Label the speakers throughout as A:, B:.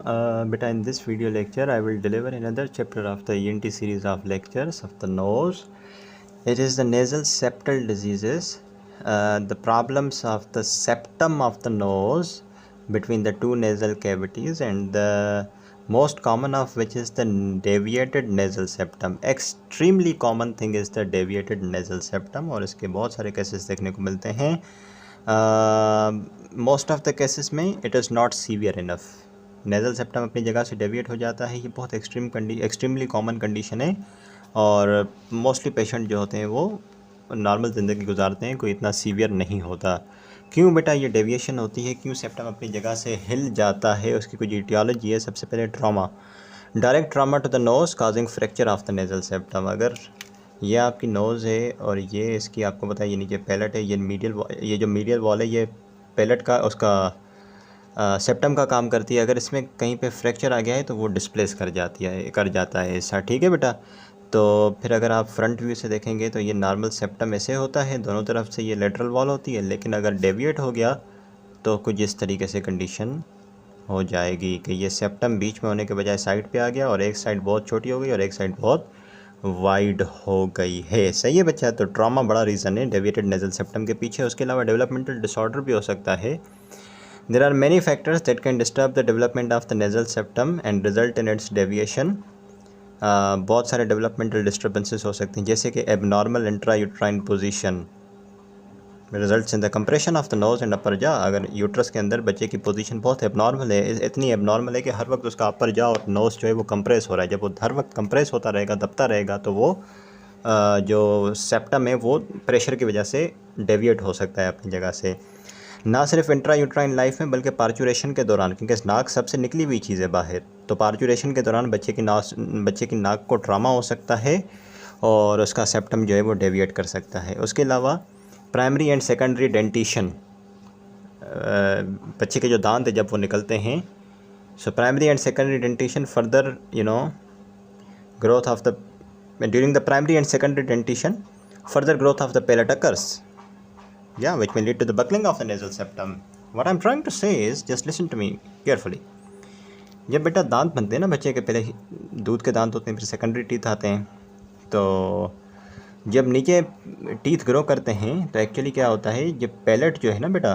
A: Beta, in this video lecture, I will deliver another chapter of the ENT series of lectures of the nose. It is the nasal septal diseases, the problems of the septum of the nose between the two nasal cavities, and the most common of which is the deviated nasal septum. Extremely common thing is the deviated nasal septum, और इसके बहुत सारे cases देखने को मिलते हैं. Most of the cases में it is not severe enough. Nasal septum अपनी जगह से डेविएट हो जाता है. ये बहुत एक्सट्रीमली कॉमन कंडीशन है, और मोस्टली पेशेंट जो होते हैं वो नॉर्मल ज़िंदगी गुजारते हैं, कोई इतना सीवियर नहीं होता. क्यों बेटा ये डेविएशन होती है, क्यों सेप्टम अपनी जगह से हिल जाता है, उसकी कुछ इटियोलॉजी है. सबसे पहले trauma, direct trauma to the nose causing fracture of the nasal septum. अगर ये आपकी नोज़ है और ये इसकी आपको पता है ये नीचे पैलेट है, ये जो मीडियल वॉल है ये पैलेट का उसका सेप्टम का काम करती है. अगर इसमें कहीं पे फ्रैक्चर आ गया है तो वो डिस्प्लेस कर जाता है ऐसा. ठीक है बेटा. तो फिर अगर आप फ्रंट व्यू से देखेंगे तो ये नॉर्मल सेप्टम ऐसे होता है, दोनों तरफ से ये लेटरल वॉल होती है. लेकिन अगर डेविएट हो गया तो कुछ इस तरीके से कंडीशन हो जाएगी कि ये सेप्टम बीच में होने के बजाय साइड पे आ गया, और एक साइड बहुत छोटी हो गई और एक साइड बहुत वाइड हो गई है. सही है बच्चा. तो ट्रॉमा बड़ा रीज़न है डेविएटेड नेज़ल सेप्टम के पीछे. उसके अलावा डेवलपमेंटल डिसऑर्डर भी हो सकता है. There are many factors that can disturb the development of the nasal septum and result in its deviation. बहुत सारे डेवलपमेंटल डिस्टर्बेंसेस हो सकती हैं, जैसे कि abnormal intrauterine position results in the compression of the knows and upper जा. अगर uterus के अंदर बच्चे की पोजीशन बहुत एबनॉर्मल है, इतनी एबनॉर्मल है कि हर वक्त उसका अपर जा और नोज जो है वो कंप्रेस हो रहा है. जब वो हर वक्त कंप्रेस होता रहेगा, दबता रहेगा, तो वो जो सेप्टम है वो प्रेशर की वजह से डेविएट हो सकता है अपनी जगह से. ना सिर्फ इंट्रायूट्राइन लाइफ में बल्कि पार्चुरेशन के दौरान, क्योंकि नाक सबसे निकली हुई चीज़ है बाहर, तो पार्चुरेशन के दौरान बच्चे की नाक को ट्रॉमा हो सकता है और उसका सेप्टम जो है वो डेविएट कर सकता है. उसके अलावा प्राइमरी एंड सेकेंडरी डेंटिशन, बच्चे के जो दांत है जब वो निकलते हैं, so primary and secondary dentition further growth of the during the primary and secondary dentition further growth of the palate occurs, which may lead to the buckling of the nasal septum. What I'm trying to say is, just listen to me carefully. जब बेटा दांत बनते हैं ना बच्चे के, पहले दूध के दांत होते हैं, फिर सेकेंडरी टीथ आते हैं. तो जब नीचे टीथ ग्रो करते हैं तो एक्चुअली क्या होता है, जब पैलेट जो है ना बेटा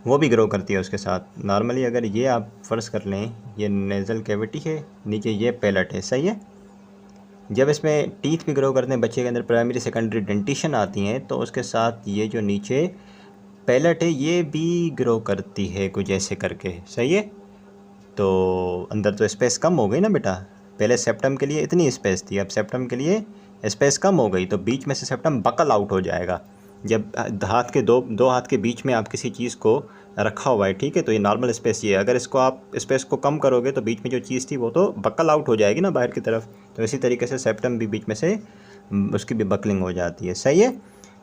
A: वो भी ग्रो करती है उसके साथ. नॉर्मली अगर ये आप फ़र्ज़ कर लें, ये नेज़ल कैविटी है, नीचे ये पैलेट है. सही है. जब इसमें टीथ भी ग्रो करते हैं बच्चे के अंदर, प्राइमरी सेकेंडरी डेंटिशन आती हैं, तो उसके साथ ये जो नीचे पैलेट है ये भी ग्रो करती है कुछ ऐसे करके. सही है. तो अंदर तो स्पेस कम हो गई ना बेटा. पहले सेप्टम के लिए इतनी स्पेस थी, अब सेप्टम के लिए स्पेस कम हो गई, तो बीच में से सेप्टम बकल आउट हो जाएगा. जब हाथ के दो हाथ के बीच में आप किसी चीज़ को रखा हुआ है, ठीक है, तो ये नॉर्मल स्पेस ये है. अगर इसको आप स्पेस को कम करोगे तो बीच में जो चीज़ थी वो तो बकल आउट हो जाएगी ना बाहर की तरफ. तो इसी तरीके से सेप्टम भी बीच में से उसकी भी बकलिंग हो जाती है. सही है.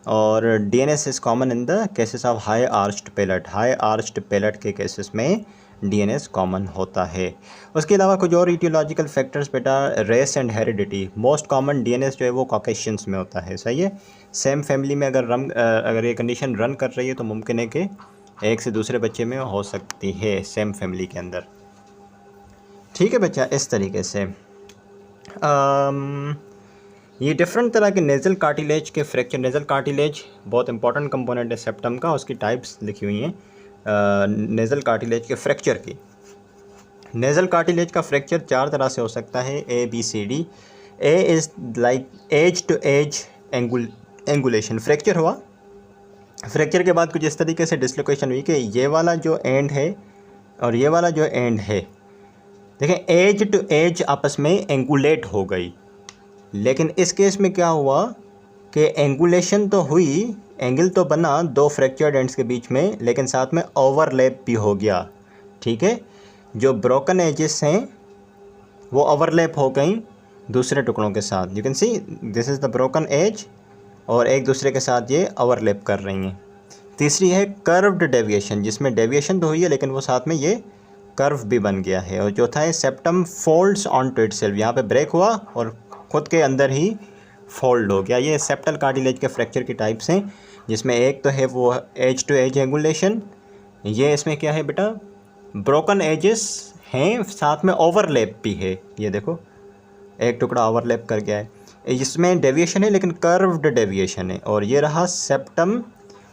A: और DNS is common in the cases of high arched palate. High arched palate के केसेस में डीएनएस कॉमन होता है. उसके अलावा कुछ और इटियोलॉजिकल फैक्टर्स बेटा, race and heredity. Most common DNS जो है वो कॉकेशियंस में होता है. सही है. सेम फैमिली में अगर ये कंडीशन रन कर रही है तो मुमकिन है कि एक से दूसरे बच्चे में हो सकती है सेम फैमिली के अंदर. ठीक है बच्चा. इस तरीके से ये डिफरेंट तरह के नेज़ल कार्टिलेज के फ्रैक्चर. नेज़ल कार्टिलेज बहुत इंपॉर्टेंट कंपोनेंट है सेप्टम का, उसकी टाइप्स लिखी हुई हैं नेज़ल कार्टिलेज के फ्रैक्चर की. नेज़ल कार्टिलेज का फ्रैक्चर 4 तरह से हो सकता है, ABCD. A is like edge to edge angulation. Fracture हुआ, फ्रैक्चर के बाद कुछ इस तरीके से डिसलोकेशन हुई कि ये वाला जो एंड है और ये वाला जो एंड है, देखें, एज टू एज आपस में एंगुलेट हो गई. लेकिन इस केस में क्या हुआ कि एंगुलेशन तो हुई, एंगल तो बना दो फ्रैक्चर्ड एंड्स के बीच में, लेकिन साथ में ओवरलैप भी हो गया. ठीक है. जो ब्रोकन एजेस हैं वो ओवरलैप हो गई दूसरे टुकड़ों के साथ. You can see this is the broken edge, और एक दूसरे के साथ ये ओवरलैप कर रही हैं. तीसरी है कर्व्ड डेविएशन, जिसमें डेविएशन तो हुई है लेकिन वो साथ में ये कर्व भी बन गया है. और चौथा है septum folds on to itself. यहाँ पे ब्रेक हुआ और खुद के अंदर ही फोल्ड हो गया. ये सेप्टल कार्टिलेज के फ्रैक्चर की टाइप्स हैं, जिसमें एक तो है वो एज टू एज एंगुलेशन. ये इसमें क्या है बेटा, ब्रोकन एजेस हैं, साथ में ओवरलैप भी है। ये देखो एक टुकड़ा ओवरलैप कर गया है, इसमें डेविएशन है लेकिन कर्व्ड डेविएशन है। और ये रहा septum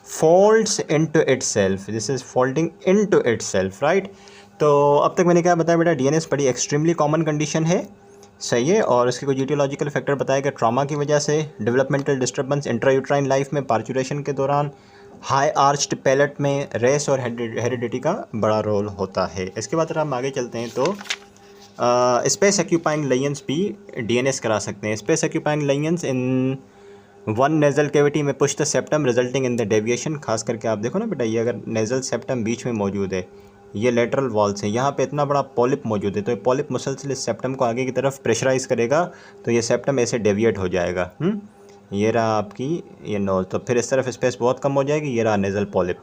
A: folds into itself, this is folding into itself, right. तो अब तक मैंने क्या बताया बेटा, डीएनएस बड़ी एक्सट्रीमली कॉमन कंडीशन है, सही है। और इसके कुछ ईटियोलॉजिकल फैक्टर बताया गया, ट्रॉमा की वजह से, डेवलपमेंटल डिस्टर्बेंस इंट्रायूट्राइन लाइफ में, पार्चुरेशन के दौरान, हाई आर्च्ड पैलेट में, रेस और हेरिडिटी का बड़ा रोल होता है। इसके बाद अगर हम आगे चलते हैं तो स्पेस ऑक्यूपाइंग लेयंस भी डीएनएस करा सकते हैं। Space occupying lesions in one nasal cavity में push the septum resulting in the deviation. खास करके आप देखो ना बेटा, ये अगर नेजल सेप्टम बीच में मौजूद है, ये लेटरल वॉल्स है, यहाँ पे इतना बड़ा पॉलिप मौजूद है, तो ये पॉलिप मुसलसल इस सेप्टम को आगे की तरफ प्रेशराइज करेगा, तो ये सेप्टम ऐसे डेविएट हो जाएगा। ये रहा आपकी ये नोज, तो फिर इस तरफ स्पेस बहुत कम हो जाएगी, ये रहा नेजल पॉलिप।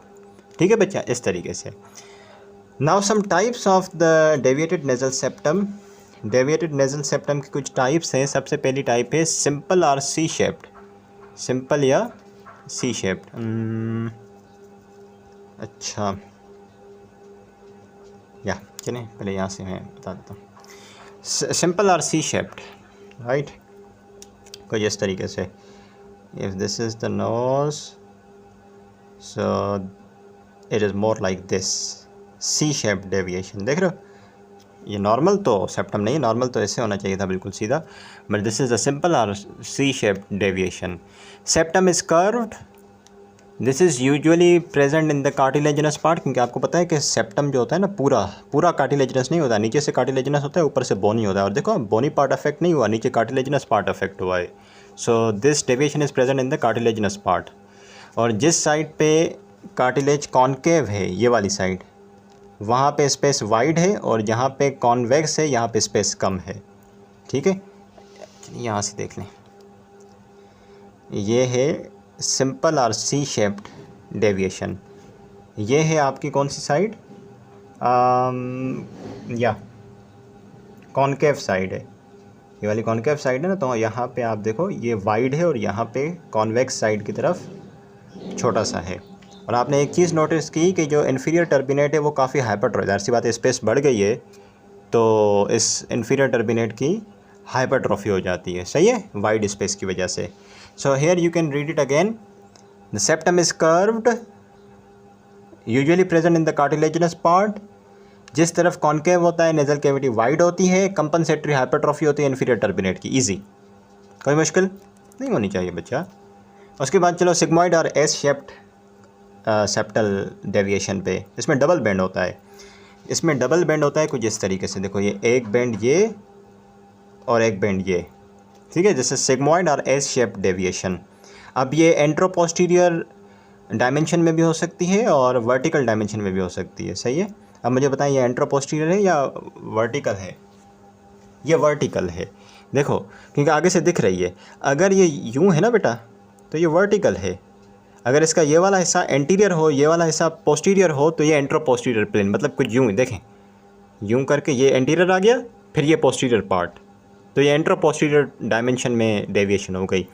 A: ठीक है बच्चा, इस तरीके से। Now some types of the deviated nasal septum. Deviated nasal septum की कुछ टाइप्स हैं। सबसे पहली टाइप है सिंपल और सी शेप्ड, सिंपल या सी शेप्ड। अच्छा या चलें पहले यहाँ से मैं बता देता हूँ। सिंपल और सी शेप्ड, राइट, कुछ इस तरीके से। If this is the nose so it is more like this, C shaped deviation. देख रहे हो, ये नॉर्मल तो सेप्टम नहीं है, नॉर्मल तो ऐसे होना चाहिए था बिल्कुल सीधा, but this is the simple और C shaped deviation. Septum is curved, this is usually present in the cartilaginous part, क्योंकि आपको पता है कि सेप्टम जो होता है ना पूरा कार्टिलेजिनस नहीं होता, नीचे से कार्टिलेजिनस होता है, ऊपर से बोनी होता है। और देखो बोनी पार्ट अफेक्ट नहीं हुआ, नीचे कार्टिलेजिनस पार्ट अफेक्ट हुआ है। So this deviation is present in the cartilaginous part. और जिस साइड पे कार्टिलेज कॉन्केव है, ये वाली साइड, वहाँ पे स्पेस वाइड है, और जहाँ पे कॉन्वेक्स है यहाँ पे स्पेस कम है। ठीक है, यहाँ से देख लें, ये है सिंपल और सी शेप्ड डेविएशन। ये है आपकी कौन सी साइड, या कॉन्केव साइड है, ये वाली कॉन्केव साइड है ना। तो यहाँ पे आप देखो ये वाइड है और यहाँ पे कॉन्वेक्स साइड की तरफ छोटा सा है। और आपने एक चीज़ नोटिस की कि जो इन्फीरियर टर्बिनेट है वो काफ़ी हाइपरट्रॉफी, ज़ाहिर सी बात है स्पेस बढ़ गई है तो इस इन्फीरियर टर्बिनेट की हाइपरट्रॉफी हो जाती है, सही है, वाइड स्पेस की वजह से। So here you can read it again, the septum is curved, usually present in the cartilaginous part. जिस तरफ कॉन्केव होता है नेजल कैविटी वाइड होती है, कंपनसेटरी हाइपरट्रॉफी होती है इन्फीरियर टर्बिनेट की। इजी, कोई मुश्किल नहीं होनी चाहिए बच्चा। उसके बाद चलो सिग्मॉइड और एस शेप्ड सेप्टल डेविएशन पे, इसमें डबल बेंड होता है। इसमें डबल बेंड होता है कुछ इस तरीके से, देखो ये एक बेंड ये और एक बेंड ये, ठीक है, जैसे सिग्मॉइड और एस शेप्ड डेविएशन। अब ये एंट्रोपोस्टीरियर डायमेंशन में भी हो सकती है और वर्टिकल डायमेंशन में भी हो सकती है, सही है। अब मुझे बताएं ये एंट्रोपोस्टीरियर है या वर्टिकल है? ये वर्टिकल है, देखो क्योंकि आगे से दिख रही है। अगर ये यूँ है ना बेटा तो ये वर्टिकल है, अगर इसका ये वाला हिस्सा एंटीरियर हो, ये वाला हिस्सा पोस्टीरियर हो, तो ये एंट्रोपोस्टीरियर प्लेन, मतलब कुछ यूँ देखें, यूँ करके ये एंटीरियर आ गया, फिर ये पोस्टीरियर पार्ट, तो ये एंट्रोपोस्टीरियर डायमेंशन में डेविएशन हो गई।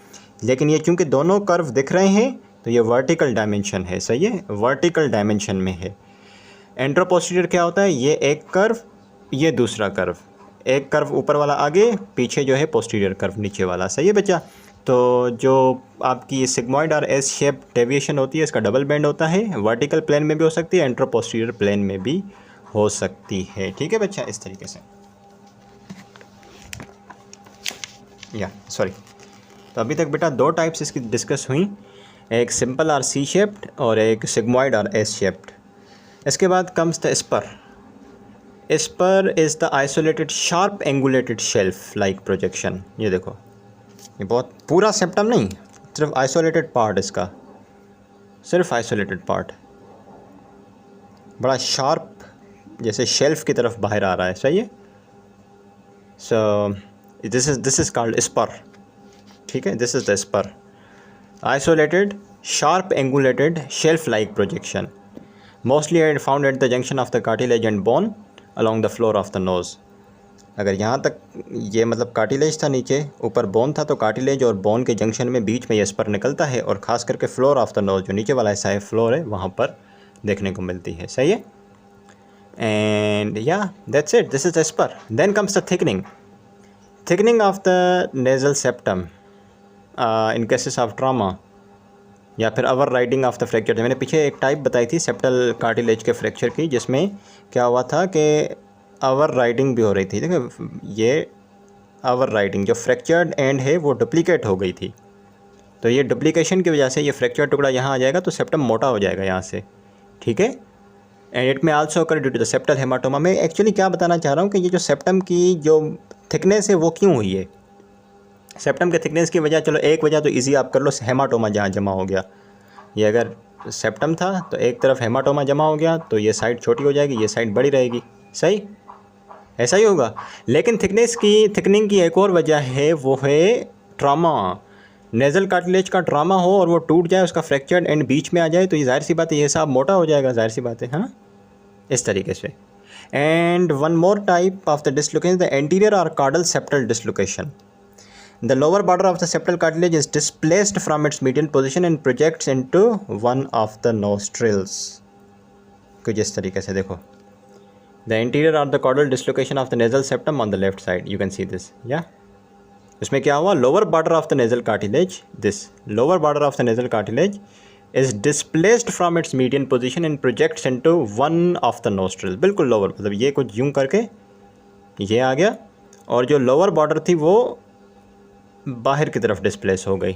A: लेकिन ये चूँकि दोनों कर्व दिख रहे हैं तो ये वर्टिकल डायमेंशन है, सही है, वर्टिकल डायमेंशन में है। एंट्रोपोस्टीरियर क्या होता है, ये एक कर्व, ये दूसरा कर्व, एक कर्व ऊपर वाला आगे, पीछे जो है पोस्टीरियर कर्व नीचे वाला, सही है बच्चा। तो जो आपकी सिग्मॉइड और एस शेप डेविएशन होती है, इसका डबल बेंड होता है, वर्टिकल प्लेन में भी हो सकती है, एंट्रोपोस्टीरियर प्लेन में भी हो सकती है, ठीक है बच्चा, इस तरीके से। या सॉरी, तो अभी तक बेटा दो टाइप्स इसकी डिस्कस हुई, एक सिंपल और सी शेप्ड और एक सिग्मॉइड और एस शेप्ड। इसके बाद comes the spur. Spur is the isolated sharp angulated shelf like projection. ये देखो, ये बहुत पूरा सेप्टम नहीं, सिर्फ आइसोलेटेड पार्ट इसका, सिर्फ आइसोलेटेड पार्ट, बड़ा शार्प जैसे शेल्फ की तरफ बाहर आ रहा है, सही है। So this is called spur, ठीक है, this is the spur, isolated sharp angulated shelf like projection, mostly found at the junction of the cartilage and bone along the floor of the nose. अगर यहाँ तक ये मतलब cartilage था, नीचे ऊपर बोन था, तो कार्टिलेज और बोन के जंक्शन में बीच में ये स्पर निकलता है, और ख़ास करके फ्लोर ऑफ द नोज़, जो नीचे वाला हिस्सा है फ्लोर है, वहाँ पर देखने को मिलती है, सही है। and yeah, that's it. This is the spur. Then comes the thickening of the nasal septum in cases of trauma या फिर over riding of the fracture. मैंने पीछे एक टाइप बताई थी सेप्टल कार्टिलेज के फ्रैक्चर की, जिसमें क्या हुआ था कि ओवर राइडिंग भी हो रही थी। देखो ये ओवर राइडिंग, जो फ्रैक्चर्ड एंड है वो डुप्लीकेट हो गई थी, तो ये डुप्लीकेशन की वजह से ये फ्रैक्चर टुकड़ा यहाँ आ जाएगा तो सेप्टम मोटा हो जाएगा यहाँ से, ठीक है। And it may also occur due to the septal haematoma. मैं एक्चुअली क्या बताना चाह रहा हूँ कि ये जो सेप्टम की जो थिकनेस है वो क्यों हुई है। सेप्टम के थिकनेस की वजह, चलो एक वजह तो इजी आप कर लो, हेमाटोमा जहाँ जमा हो गया। ये अगर सेप्टम था तो एक तरफ हेमाटोमा जमा हो गया तो ये साइड छोटी हो जाएगी, ये साइड बड़ी रहेगी, सही ऐसा ही होगा। लेकिन थिकनिंग की एक और वजह है, वो है ट्रामा। नेज़ल कार्टिलेज का ट्रामा हो और वो टूट जाए, उसका फ्रैक्चर्ड एंड बीच में आ जाए, तो ये जाहिर सी बात है ये हिसाब मोटा हो जाएगा, जाहिर सी बात है, हाँ, इस तरीके से। And one more type of the dislocation, the anterior और caudal septal dislocation. The lower border of the septal cartilage is displaced from its median position and projects into one of the nostrils. कुछ इस तरीके से देखो, the anterior or the caudal dislocation of the nasal septum on the left side, you can see this, yeah. इसमें क्या हुआ, lower border of the nasal cartilage, this lower border of the nasal cartilage is displaced from its median position and projects into one of the nostrils. बिल्कुल lower, मतलब ये कुछ यूं करके ये आ गया और जो lower border थी वो बाहर की तरफ डिस्प्लेस हो गई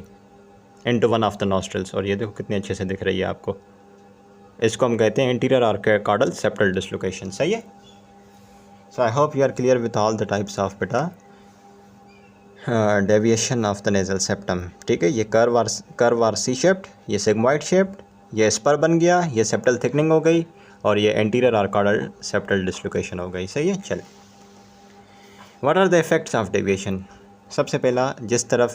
A: into one of the nostrils. और ये देखो कितने अच्छे से दिख रही है आपको, इसको हम कहते हैं एंटीरियर और कार्डल सेप्टल डिसलोकेशन, सही है। So I hope you are clear with all the types of बेटा deviation of the nasal septum, ठीक है। ये कर्व और सी शेप्ड, ये सिग्मॉइड शेप्ड, ये स्पर बन गया, ये सेप्टल थिकनिंग हो गई और ये एंटीरियर और कार्डल सेप्टल डिसलोकेशन हो गई, सही है। चल, what are the effects of deviation. सबसे पहला, जिस तरफ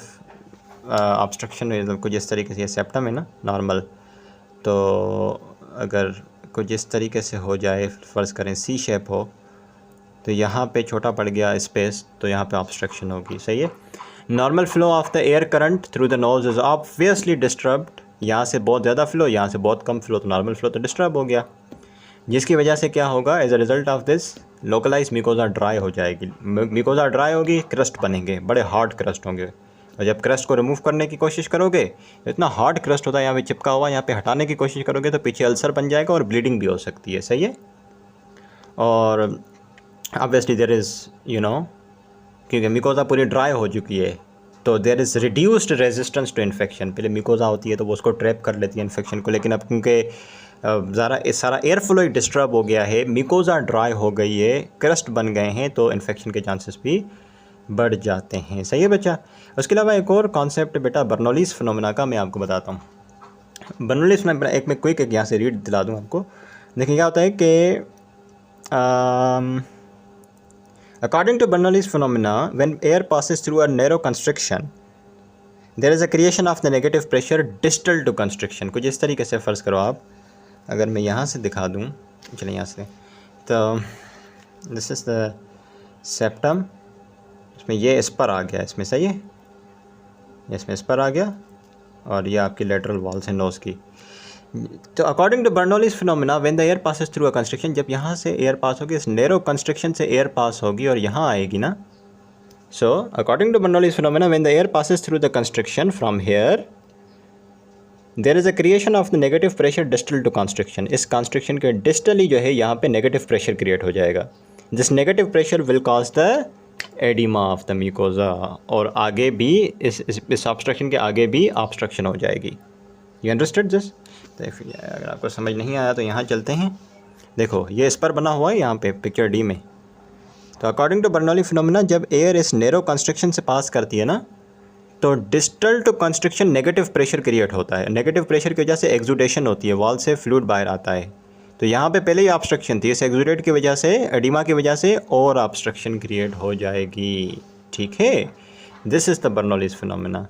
A: ऑब्स्ट्रक्शन है, कुछ इस तरीके से ये सेप्टम है ना नॉर्मल, तो अगर कुछ इस तरीके से हो जाए, फ़र्ज़ करें सी शेप हो, तो यहाँ पे छोटा पड़ गया स्पेस, तो यहाँ पे ऑब्स्ट्रक्शन होगी, सही है। Normal flow of the air current through the nose is obviously disturbed. यहाँ से बहुत ज़्यादा फ्लो, यहाँ से बहुत कम फ्लो, तो नॉर्मल फ्लो तो डिस्टर्ब हो गया, जिसकी वजह से क्या होगा, as a result of this localise mucosa dry हो जाएगी। मिकोजा ड्राई होगी, क्रस्ट बनेंगे, बड़े हार्ड क्रस्ट होंगे, और जब क्रस्ट को रिमूव करने की कोशिश करोगे, इतना हार्ड क्रस्ट होता है यहाँ पे चिपका हुआ, यहाँ पे हटाने की कोशिश करोगे तो पीछे अल्सर बन जाएगा और ब्लीडिंग भी हो सकती है, सही है। और ऑब्वियसली देयर इज़ क्योंकि मिकोजा पूरी ड्राई हो चुकी है, तो there is reduced resistance to infection. पहले मिकोजा होती है तो वो उसको ट्रैप कर लेती है इन्फेक्शन को, लेकिन अब क्योंकि ज़रा सारा एयर फ्लो डिस्टर्ब हो गया है, मिकोजा ड्राई हो गई है, क्रस्ट बन गए हैं, तो इन्फेक्शन के चांसेस भी बढ़ जाते हैं, सही है बच्चा। उसके अलावा एक और कॉन्सेप्ट बेटा बर्नौलीज़ फिनोमेना का मैं आपको बताता हूँ। बर्नौलीज़ फिनोमेना एक मैं क्विक यहाँ से रीड दिला दूँ आपको। देखिए क्या होता है कि according to Bernoulli's phenomena, when air passes through a narrow constriction there is a creation of the negative pressure distal to constriction. कुछ इस तरीके से फ़र्ज़ करो आप, अगर मैं यहाँ से दिखा दूँ, चलिए यहाँ से, तो दिस इज़ द सेप्टम, इसमें ये इस पर आ गया, इसमें सही है, इसमें इस पर आ गया, और ये आपकी लेटरल वॉल्स है नोज़ की। तो according to Bernoulli's phenomena, when the air passes through a constriction, जब यहाँ से एयर पास होगी, इस नैरो कंस्ट्रिक्शन से एयर पास होगी और यहाँ आएगी ना। So according to Bernoulli's phenomena, when the air passes through the constriction from here, there is a creation of the negative pressure distal to constriction. इस constriction के डिस्टली जो है यहाँ पे नेगेटिव प्रेशर क्रिएट हो जाएगा। This negative pressure will cause the oedema of the mucosa, और आगे भी इस ऑब्स्ट्रक्शन के आगे भी ऑब्स्ट्रक्शन हो जाएगी। You understood this. तो अगर आपको समझ नहीं आया तो यहाँ चलते हैं। देखो ये इस पर बना हुआ है यहाँ पे पिक्चर डी में। तो अकॉर्डिंग टू बर्नौली फिनोमेना, जब एयर इस नैरो कंस्ट्रिक्शन से पास करती है ना, तो distal to constriction negative pressure create होता है। नेगेटिव प्रेशर की वजह से एक्सुडेशन होती है, वॉल से फ्लूइड बाहर आता है। तो यहाँ पे पहले ही ऑब्स्ट्रक्शन थी, इस एक्सुडेट की वजह से, एडिमा की वजह से और ऑब्स्ट्रक्शन क्रिएट हो जाएगी, ठीक है। This is the Bernoulli's phenomena.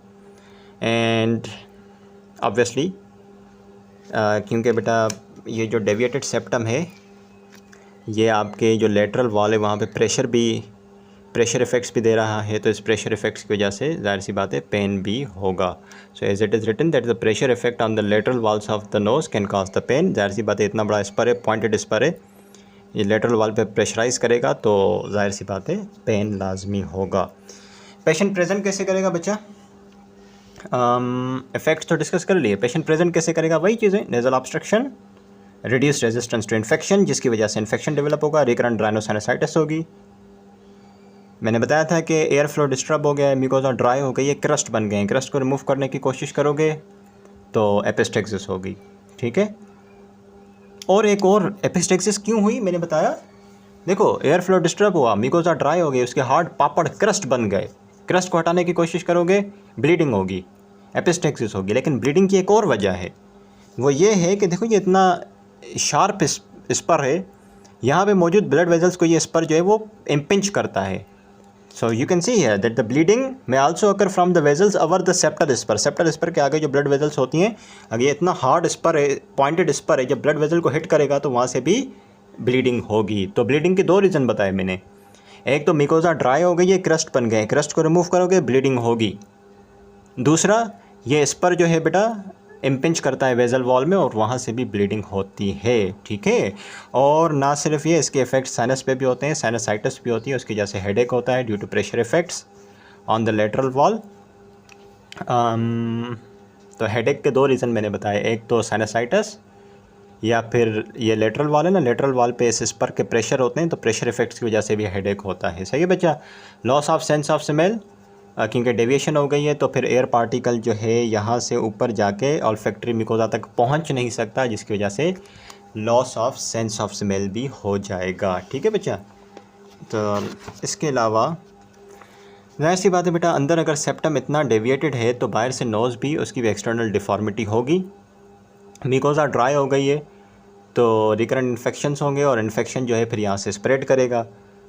A: And obviously क्योंकि बेटा ये जो डेविएटेड सेप्टम है, ये आपके जो लेटरल वॉल है वहाँ पे प्रेशर इफ़ेक्ट्स भी दे रहा है, तो इस प्रेशर इफ़ेक्ट्स की वजह से जाहिर सी बात है पेन भी होगा। So as it is written that the pressure effect on the lateral walls of the nose can cause the pain. जाहिर सी बात है, इतना बड़ा स्पर है, पॉइंटेड स्पर है, ये लेटरल वॉल पे प्रेशराइज़ करेगा तो जाहिर सी बात है पेन लाजमी होगा। पेशेंट प्रेजेंट कैसे करेगा बच्चा? इफेक्ट्स तो डिस्कस कर लिए। पेशेंट प्रेजेंट कैसे करेगा? वही चीज़ें, nasal obstruction, reduce resistance to infection, जिसकी वजह से इन्फेक्शन डेवलप होगा, रिकरेंट राइनोसाइनसाइटिस होगी। मैंने बताया था कि एयर फ्लो डिस्टर्ब हो गया है, म्यूकोसा ड्राई हो गई है, क्रस्ट बन गए हैं, क्रस्ट को रिमूव करने की कोशिश करोगे तो एपिस्टेक्सिस होगी। ठीक है, और एक और एपिस्टेक्सिस क्यों हुई मैंने बताया, देखो एयर फ्लो डिस्टर्ब हुआ, म्यूकोसा ड्राई हो गई, उसके हार्ड पापड़ क्रस्ट बन गए, क्रस्ट को हटाने की कोशिश करोगे ब्लीडिंग होगी, एपिस्टेक्सिस होगी। लेकिन ब्लीडिंग की एक और वजह है, वो ये है कि देखो ये इतना शार्प स्पर है, यहाँ पे मौजूद ब्लड वेजल्स को ये स्पर जो है वो इम्पिंच करता है। So you can see here that the bleeding में also occur from the vessels over the septal spur. Septal spur के आगे जो ब्लड वेजल्स होती हैं, अगर ये इतना हार्ड स्पर है, पॉइंटेड स्पर है, जब ब्लड वेजल को हिट करेगा तो वहाँ से भी ब्लीडिंग होगी। तो ब्लीडिंग के दो रीज़न बताए मैंने, एक तो म्यूकोसा ड्राई हो गई है, क्रस्ट बन गए, क्रस्ट को रिमूव करोगे ब्लीडिंग होगी। दूसरा ये स्पर जो है बेटा इम्पिंच करता है वेजल वॉल में और वहाँ से भी ब्लीडिंग होती है। ठीक है, और ना सिर्फ ये, इसके इफेक्ट साइनस पे भी होते हैं, साइनसाइटिस भी होती है, उसकी वजह से हेडेक होता है due to pressure effects on the lateral wall. तो हेडेक के दो रीज़न मैंने बताए, एक तो साइनसाइटिस या फिर ये लेटरल वॉल है ना, लेटरल वॉल पे इस स्पर के प्रेशर होते हैं तो प्रेशर इफेक्ट्स की वजह से भी हेडेक होता है। सही है बच्चा। Loss of sense of smell, क्योंकि डेविएशन हो गई है तो फिर एयर पार्टिकल जो है यहाँ से ऊपर जाके ऑल्फैक्टरी म्यूकोसा तक पहुँच नहीं सकता, जिसकी वजह से loss of sense of smell भी हो जाएगा। ठीक है बच्चा। तो इसके अलावा जाहिर सी बात है बेटा, अंदर अगर सेप्टम इतना डेविएटेड है तो बाहर से नोज़ भी, उसकी भी एक्सटर्नल डिफॉर्मिटी होगी। म्यूकोसा ड्राई हो गई है तो रिकरेंट इन्फेक्शंस होंगे और इन्फेक्शन जो है फिर यहाँ से स्प्रेड करेगा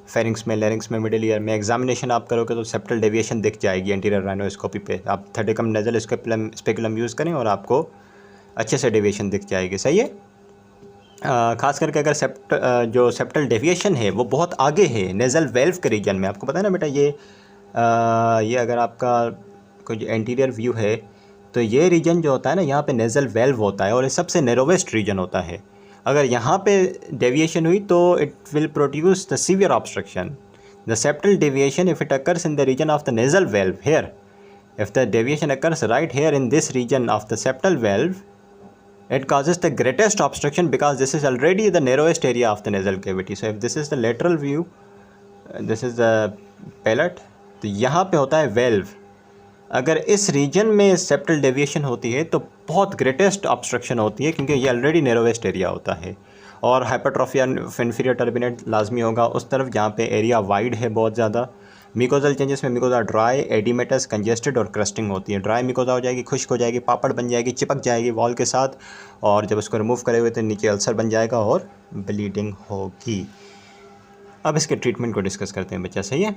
A: फेरिंग्स में, लेरिंग्स में, मिडिल ईयर में। एग्जामिनेशन आप करोगे तो सेप्टल डेविएशन दिख जाएगी एंटीरियर राइनोस्कोपी पे। आप थर्टिकम नेजल स्पेकुलम यूज़ करें और आपको अच्छे से डेविएशन दिख जाएगी। सही है। ख़ास करके अगर जो सेप्टल डेविएशन है वो बहुत आगे है नेज़ल वेल्व के रीजन में, आपको पता है ना बेटा, ये अगर आपका कोई एंटीरियर व्यू है तो ये रीजन जो होता है ना, यहाँ पे नेज़ल वेल्व होता है और ये सबसे नैरोवेस्ट रीजन होता है। अगर यहाँ पे डेविएशन हुई तो it will produce the severe obstruction. The septal deviation if it occurs in the region of the nasal valve here, if the deviation occurs right here in this region of the septal valve, it causes the greatest obstruction because this is already the narrowest area of the nasal cavity. So if this is the lateral view, this is the palate, तो यहाँ पे होता है valve. अगर इस reason में septal deviation होती है तो बहुत ग्रेटेस्ट ऑब्स्ट्रक्शन होती है, क्योंकि ये ऑलरेडी नैरोवेस्ट एरिया होता है और हाइपरट्रॉफी ऑफ इंफीरियर टर्बिनेट लाजमी होगा उस तरफ जहाँ पे एरिया वाइड है बहुत ज़्यादा। म्यूकोजल चेंजेस में म्यूकोजा ड्राई, एडिमेटस, कंजेस्टेड और क्रस्टिंग होती है। ड्राई म्यूकोजा हो जाएगी, खुश्क हो जाएगी, पापड़ बन जाएगी, चिपक जाएगी वॉल के साथ, और जब उसको रिमूव करे हुए तो नीचे अल्सर बन जाएगा और ब्लीडिंग होगी। अब इसके ट्रीटमेंट को डिस्कस करते हैं बच्चा। सही है।